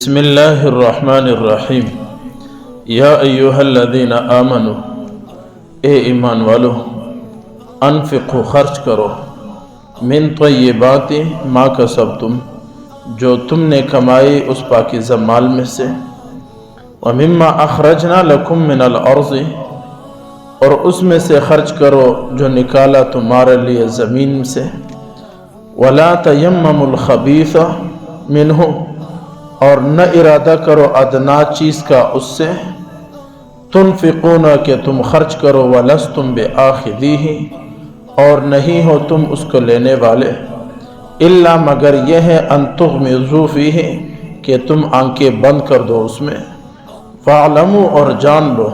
بسم اللہ الرحمن الرحیم یا ایہا الذین آمنوا اے ایمان والو انفقوا خرچ کرو من طیبات ما کسبتم جو تم نے کمائی اس پاکیزہ مال میں سے ومما اخرجنا لکم من الارض اور اس میں سے خرچ کرو جو نکالا تمہارے لیے زمین سے ولا تیمموا الخبیث منہ اور نہ ارادہ کرو ادنا چیز کا اس سے تنفقون کہ تم خرچ کرو ولستم بآخذیہ اور نہیں ہو تم اس کو لینے والے الا مگر یہ ہے ان تغمضوا فیہ کہ تم آنکھیں بند کر دو اس میں فاعلموا اور جان لو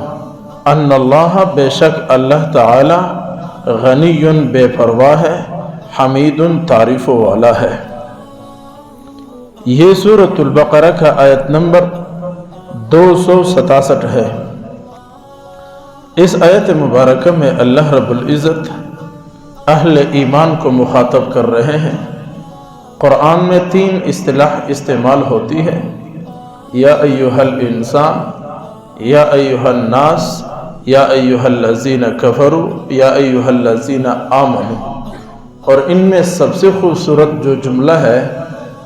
ان اللہ بے شک اللہ تعالی غنی بے پرواہ ہے حمید تعریف والا ہے۔ یہ سورۃ البقرہ کا آیت نمبر 267 ہے۔ اس آیت مبارکہ میں اللہ رب العزت اہل ایمان کو مخاطب کر رہے ہیں۔ قرآن میں 3 اصطلاح استعمال ہوتی ہے، یا ایہا الانسان، یا ایہا الناس، یا ایہا الذین کفروا، یا ایہا الذین آمنوا، اور ان میں سب سے خوبصورت جو جملہ ہے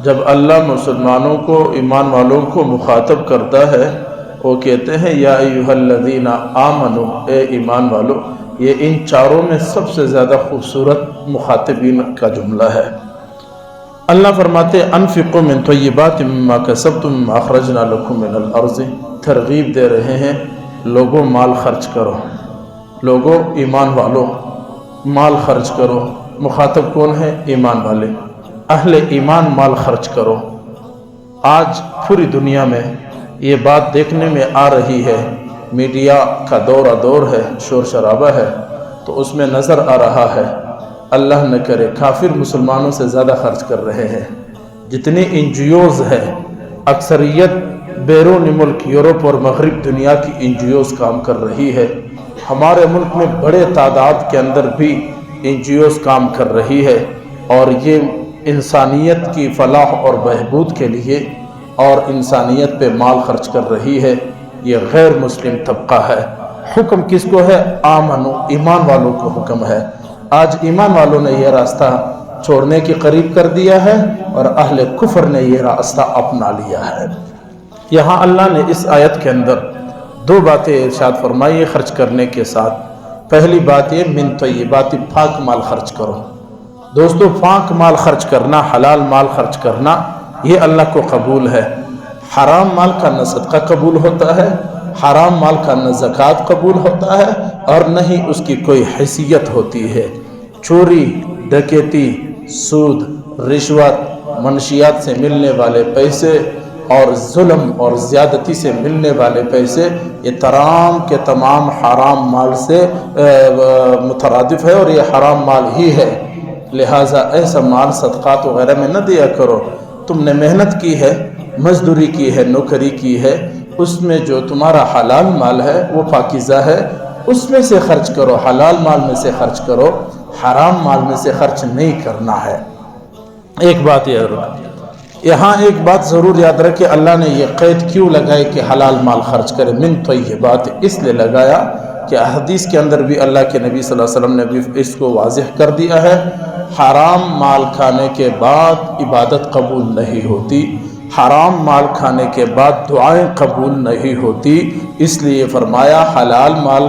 جب اللہ مسلمانوں کو ایمان والوں کو مخاطب کرتا ہے وہ کہتے ہیں یا ایہا الذین آمنوا، اے ایمان والو۔ یہ ان چاروں میں سب سے زیادہ خوبصورت مخاطبین کا جملہ ہے۔ اللہ فرماتے انفقوا من طیبات مما کسبتم مما اخرجنا لکم من الارض، ترغیب دے رہے ہیں لوگوں مال خرچ کرو، لوگوں ایمان والو مال خرچ کرو۔ مخاطب کون ہے؟ ایمان والے، اہل ایمان مال خرچ کرو۔ آج پوری دنیا میں یہ بات دیکھنے میں آ رہی ہے، میڈیا کا دور ہے، شور شرابہ ہے، تو اس میں نظر آ رہا ہے اللہ نہ کرے کافر مسلمانوں سے زیادہ خرچ کر رہے ہیں۔ جتنی NGOs ہے اکثریت بیرون ملک یورپ اور مغرب دنیا کی NGOs کام کر رہی ہے۔ ہمارے ملک میں بڑے تعداد کے اندر بھی NGOs کام کر رہی ہے، اور یہ انسانیت کی فلاح اور بہبود کے لیے اور انسانیت پہ مال خرچ کر رہی ہے۔ یہ غیر مسلم طبقہ ہے۔ حکم کس کو ہے؟ آمنو، ایمان والوں کو حکم ہے۔ آج ایمان والوں نے یہ راستہ چھوڑنے کی قریب کر دیا ہے اور اہل کفر نے یہ راستہ اپنا لیا ہے۔ یہاں اللہ نے اس آیت کے اندر 2 باتیں ارشاد فرمائی خرچ کرنے کے ساتھ۔ پہلی بات یہ من طیبات، پاک مال خرچ کرو۔ دوستو، پاک مال خرچ کرنا، حلال مال خرچ کرنا یہ اللہ کو قبول ہے۔ حرام مال کا نہ صدقہ قبول ہوتا ہے، حرام مال کا نہ زکوٰۃ قبول ہوتا ہے، اور نہ ہی اس کی کوئی حیثیت ہوتی ہے۔ چوری، ڈکیتی، سود، رشوت، منشیات سے ملنے والے پیسے اور ظلم اور زیادتی سے ملنے والے پیسے، یہ تمام کے تمام حرام مال سے مترادف ہے اور یہ حرام مال ہی ہے۔ لہٰذا ایسا مال صدقات وغیرہ میں نہ دیا کرو۔ تم نے محنت کی ہے، مزدوری کی ہے، نوکری کی ہے، اس میں جو تمہارا حلال مال ہے وہ پاکیزہ ہے، اس میں سے خرچ کرو، حلال مال میں سے خرچ کرو، حرام مال میں سے خرچ نہیں کرنا ہے۔ ایک بات یہاں ایک بات ضرور یاد رکھے، اللہ نے یہ قید کیوں لگائی کہ حلال مال خرچ کرے؟ من طیبات اس لیے لگایا کہ حدیث کے اندر بھی اللہ کے نبی صلی اللہ علیہ وسلم نے بھی اس کو واضح کر دیا ہے، حرام مال کھانے کے بعد عبادت قبول نہیں ہوتی، حرام مال کھانے کے بعد دعائیں قبول نہیں ہوتی، اس لیے فرمایا حلال مال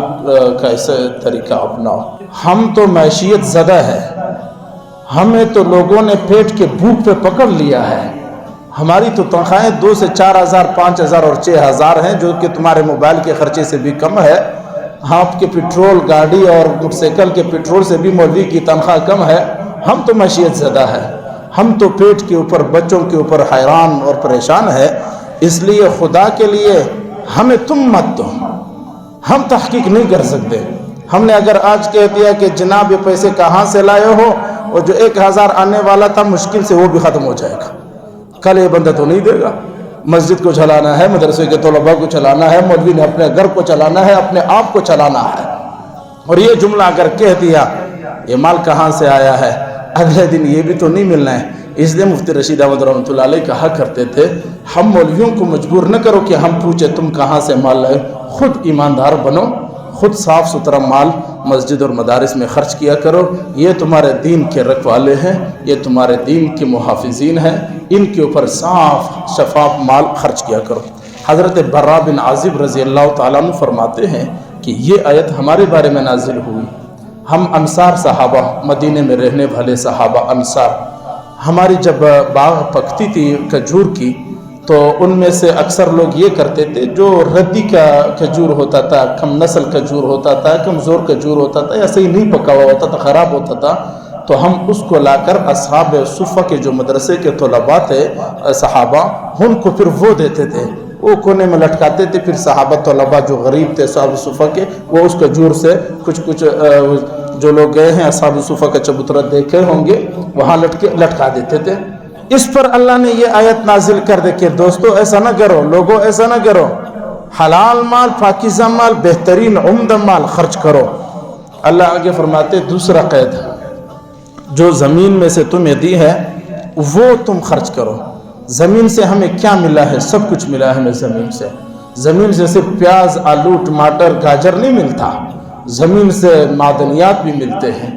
کا ایسا طریقہ اپناؤ۔ ہم تو معیشیت زدہ ہے، ہمیں تو لوگوں نے پیٹ کے بھوک پہ پکڑ لیا ہے۔ ہماری تو تنخواہیں 2 سے 4,000 5,000 اور 6,000 ہیں، جو کہ تمہارے موبائل کے خرچے سے بھی کم ہے۔ آپ کے پیٹرول گاڑی اور موٹر سائیکل کے پیٹرول سے بھی مولوی کی تنخواہ کم ہے۔ ہم تو معیشت زدہ ہے، ہم تو پیٹ کے اوپر بچوں کے اوپر حیران اور پریشان ہے۔ اس لیے خدا کے لیے ہمیں تم مت دو، ہم تحقیق نہیں کر سکتے۔ ہم نے اگر آج کہہ دیا کہ جناب یہ پیسے کہاں سے لائے ہو، اور جو 1,000 آنے والا تھا مشکل سے وہ بھی ختم ہو جائے گا، کل یہ بندہ تو نہیں دے گا۔ مسجد کو چلانا ہے، مدرسے کے طلباء کو چلانا ہے، مولوی نے اپنے گھر کو چلانا ہے، اپنے آپ کو چلانا ہے، اور یہ جملہ اگر کہہ دیا یہ مال کہاں سے آیا ہے، اگلے دن یہ بھی تو نہیں ملنا ہے اس لیے مفتی رشید احمد رحمۃ اللہ علیہ کہا کرتے تھے ہم مولویوں کو مجبور نہ کرو کہ ہم پوچھیں تم کہاں سے مال لائے، خود ایماندار بنو، خود صاف ستھرا مال مسجد اور مدارس میں خرچ کیا کرو، یہ تمہارے دین کے رکھوالے ہیں، یہ تمہارے دین کے محافظین ہیں، ان کے اوپر صاف شفاف مال خرچ کیا کرو۔ حضرت برا بن عازب رضی اللہ تعالیٰ عنہ فرماتے ہیں کہ یہ آیت ہمارے بارے میں نازل ہوئی، ہم انصار صحابہ، مدینے میں رہنے والے صحابہ انصار، ہماری جب باغ پکتی تھی کھجور کی تو ان میں سے اکثر لوگ یہ کرتے تھے جو ردی کا کھجور ہوتا تھا، کم نسل کھجور ہوتا تھا، کمزور کھجور ہوتا تھا یا صحیح نہیں پکا ہوا ہوتا تھا، خراب ہوتا تھا، تو ہم اس کو لا کر اصحاب صفہ کے جو مدرسے کے طلباء تھے صحابہ، ان کو پھر وہ دیتے تھے، وہ کونے میں لٹکاتے تھے، پھر صحابہ طلباء جو غریب تھے اصحاب صفہ کے، وہ اس کھجور سے کچھ جو لوگ گئے ہیں اصحاب صفہ کا چبوترا دیکھے ہوں گے وہاں لٹکا دیتے تھے۔ اس پر اللہ نے یہ آیت نازل کر دے کہ دوستو ایسا نہ کرو، لوگوں ایسا نہ کرو، حلال مال، پاکیزہ مال، بہترین عمدہ مال خرچ کرو۔ اللہ آگے فرماتے دوسرا قید، جو زمین میں سے تمہیں دی ہے وہ تم خرچ کرو۔ زمین سے ہمیں کیا ملا ہے؟ سب کچھ ملا ہے ہمیں زمین سے۔ زمین سے صرف پیاز، آلو، ٹماٹر، گاجر نہیں ملتا، زمین سے معدنیات بھی ملتے ہیں،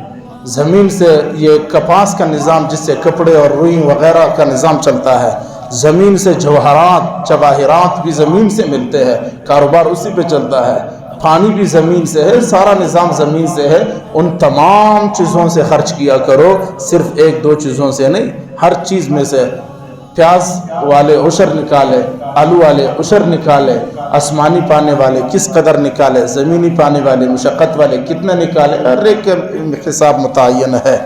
زمین سے یہ کپاس کا نظام جس سے کپڑے اور روئی وغیرہ کا نظام چلتا ہے، زمین سے جواہرات بھی زمین سے ملتے ہیں، کاروبار اسی پہ چلتا ہے، پانی بھی زمین سے ہے، سارا نظام زمین سے ہے۔ ان تمام چیزوں سے خرچ کیا کرو، صرف ایک دو چیزوں سے نہیں، ہر چیز میں سے۔ پیاز والے عشر نکالے، آلو والے عشر نکالے، آسمانی پانے والے کس قدر نکالے، زمینی پانے والے مشقت والے کتنا نکالے، ہر ایک کا حساب متعین ہے۔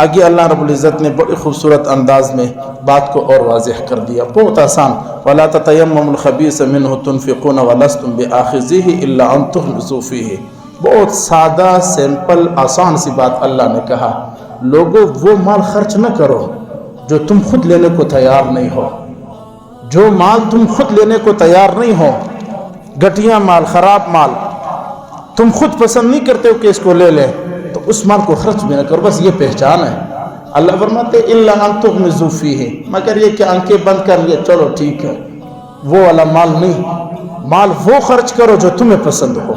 آگے اللہ رب العزت نے بڑی خوبصورت انداز میں بات کو اور واضح کر دیا، بہت آسان۔ وَلَا تَتَيَمَّمُوا الْخَبِيثَ مِنْهُ تُنْفِقُونَ وَلَسْتُمْ بِآخِذِيهِ إِلَّا أَن تُغْمِضُوا فِيهِ۔ بہت سادہ سمپل آسان سی بات اللہ نے کہا، لوگوں وہ مال خرچ نہ کرو جو تم خود لینے کو تیار نہیں ہو، جو مال تم خود لینے کو تیار نہیں ہو، گٹیا مال، خراب مال تم خود پسند نہیں کرتے ہو کہ اس کو لے لیں، تو اس مال کو خرچ بھی نہ کرو، بس یہ پہچان ہے۔ اللہ فرماتے الا ان تغمضوا فیہ، مگر یہ کہ آنکھیں بند کر لیے چلو ٹھیک ہے، وہ والا مال نہیں، مال وہ خرچ کرو جو تمہیں پسند ہو۔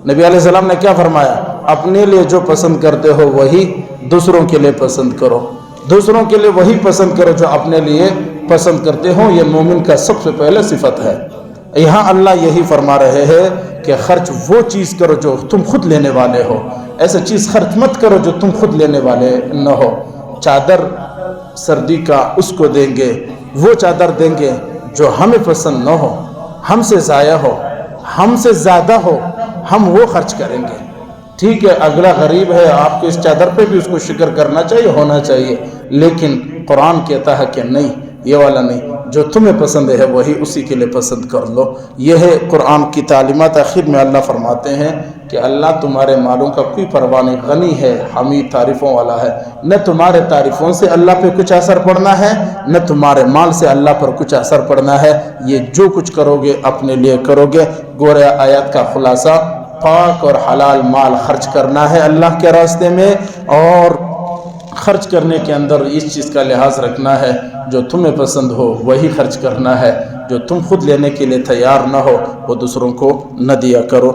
نبی علیہ السلام نے کیا فرمایا؟ اپنے لیے جو پسند کرتے ہو وہی دوسروں کے لیے پسند کرو، دوسروں کے لیے وہی پسند کرو جو اپنے لیے پسند کرتے ہو۔ یہ مومن کا سب سے پہلے صفت ہے۔ یہاں اللہ یہی فرما رہے ہیں کہ خرچ وہ چیز کرو جو تم خود لینے والے ہو، ایسا چیز خرچ مت کرو جو تم خود لینے والے نہ ہو۔ چادر سردی کا اس کو دیں گے، وہ چادر دیں گے جو ہمیں پسند نہ ہو، ہم سے ضائع ہو، ہم سے زیادہ ہو، ہم وہ خرچ کریں گے۔ ٹھیک ہے اگلا غریب ہے، آپ کو اس چادر پہ بھی اس کو شکر کرنا چاہیے، ہونا چاہیے، لیکن قرآن کہتا ہے کہ نہیں، یہ والا نہیں، جو تمہیں پسند ہے وہی اسی کے لیے پسند کر لو۔ یہ ہے قرآن کی تعلیمات۔ آخر میں اللہ فرماتے ہیں کہ اللہ تمہارے مالوں کا کوئی پرواہ نہیں، غنی ہے، حمید، تعریفوں والا ہے، نہ تمہارے تعریفوں سے اللہ پہ کچھ اثر پڑنا ہے، نہ تمہارے مال سے اللہ پر کچھ اثر پڑنا ہے۔ یہ جو کچھ کرو گے اپنے لیے کرو گے۔ گوریا آیات کا خلاصہ پاک اور حلال مال خرچ کرنا ہے اللہ کے راستے میں، اور خرچ کرنے کے اندر اس چیز کا لحاظ رکھنا ہے جو تمہیں پسند ہو وہی خرچ کرنا ہے، جو تم خود لینے کے لیے تیار نہ ہو وہ دوسروں کو نہ دیا کرو۔